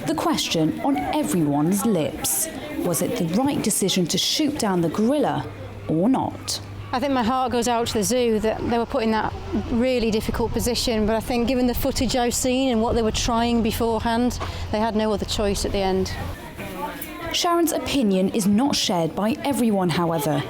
The question on everyone's lips: was it the right decision to shoot down the gorilla or not? I think my heart goes out to the zoo that they were put in that really difficult position, but I think given the footage I've seen and what they were trying beforehand, they had no other choice at the end. Sharon's opinion is not shared by everyone, however.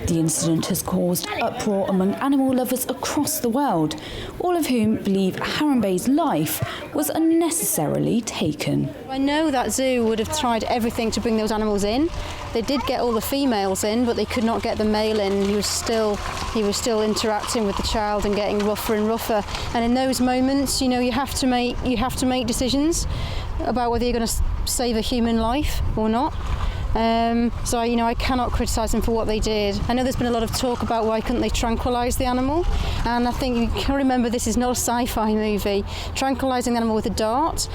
The incident has caused uproar among animal lovers across the world, all of whom believe Harambe's life was unnecessarily taken. I know that zoo would have tried everything to bring those animals in. They did get all the females in, but they could not get the male in. He was still interacting with the child and getting rougher and rougher. And in those moments, you have to make decisions about whether you're going to save a human life or not. So I cannot criticise them for what they did. I know there's been a lot of talk about why couldn't they tranquilise the animal, and I think you can remember this is not a sci-fi movie. Tranquilising the animal with a dart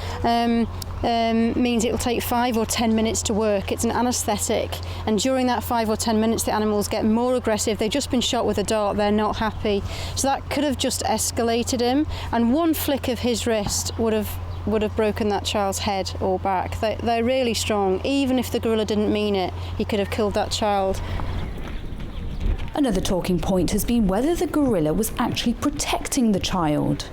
means it'll take 5 or 10 minutes to work. It's an anaesthetic, and during that 5 or 10 minutes the animals get more aggressive. They've just been shot with a dart, they're not happy. So that could have just escalated him, and one flick of his wrist would have broken that child's head or back. They're really strong. Even if the gorilla didn't mean it, he could have killed that child. Another talking point has been whether the gorilla was actually protecting the child.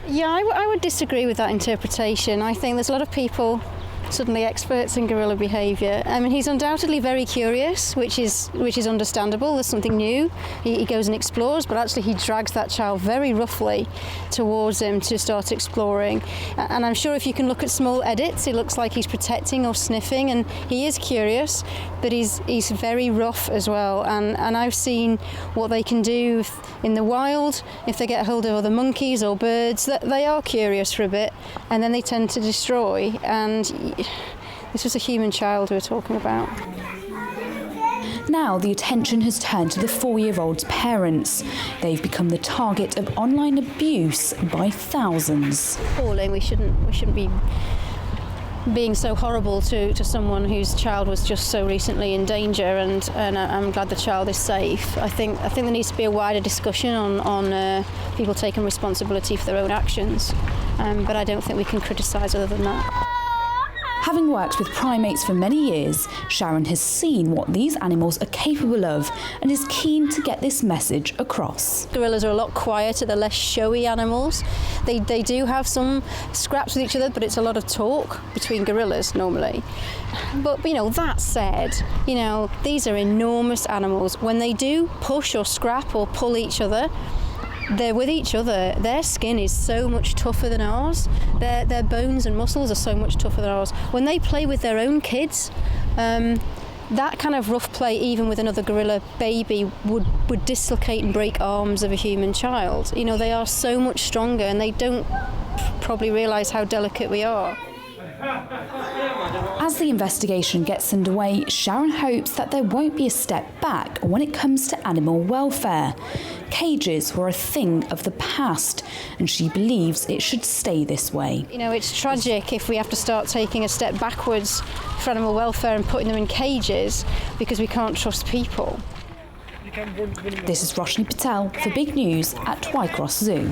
Yeah, I would disagree with that interpretation. I think there's a lot of people suddenly experts in gorilla behaviour. I mean, he's undoubtedly very curious, which is understandable. There's something new. He goes and explores, but actually he drags that child very roughly towards him to start exploring. And I'm sure if you can look at small edits, it looks like he's protecting or sniffing, and he is curious, but he's very rough as well. And I've seen what they can do in the wild if they get hold of other monkeys or birds. That they are curious for a bit, and then they tend to destroy. And this was a human child we were talking about. Now the attention has turned to the 4-year-old's parents. They've become the target of online abuse by thousands. Appalling. We shouldn't be being so horrible to someone whose child was just so recently in danger, and I'm glad the child is safe. I think there needs to be a wider discussion on people taking responsibility for their own actions, but I don't think we can criticise other than that. Having worked with primates for many years, Sharon has seen what these animals are capable of and is keen to get this message across. Gorillas are a lot quieter, they're less showy animals. They do have some scraps with each other, but it's a lot of talk between gorillas normally. But that said, these are enormous animals. When they do push or scrap or pull each other, they're with each other. Their skin is so much tougher than ours. Their bones and muscles are so much tougher than ours. When they play with their own kids, that kind of rough play, even with another gorilla baby, would dislocate and break arms of a human child. They are so much stronger, and they don't probably realise how delicate we are. As the investigation gets underway, Sharon hopes that there won't be a step back when it comes to animal welfare. Cages were a thing of the past, and she believes it should stay this way. It's tragic if we have to start taking a step backwards for animal welfare and putting them in cages because we can't trust people. This is Roshni Patel for Big News at Twycross Zoo.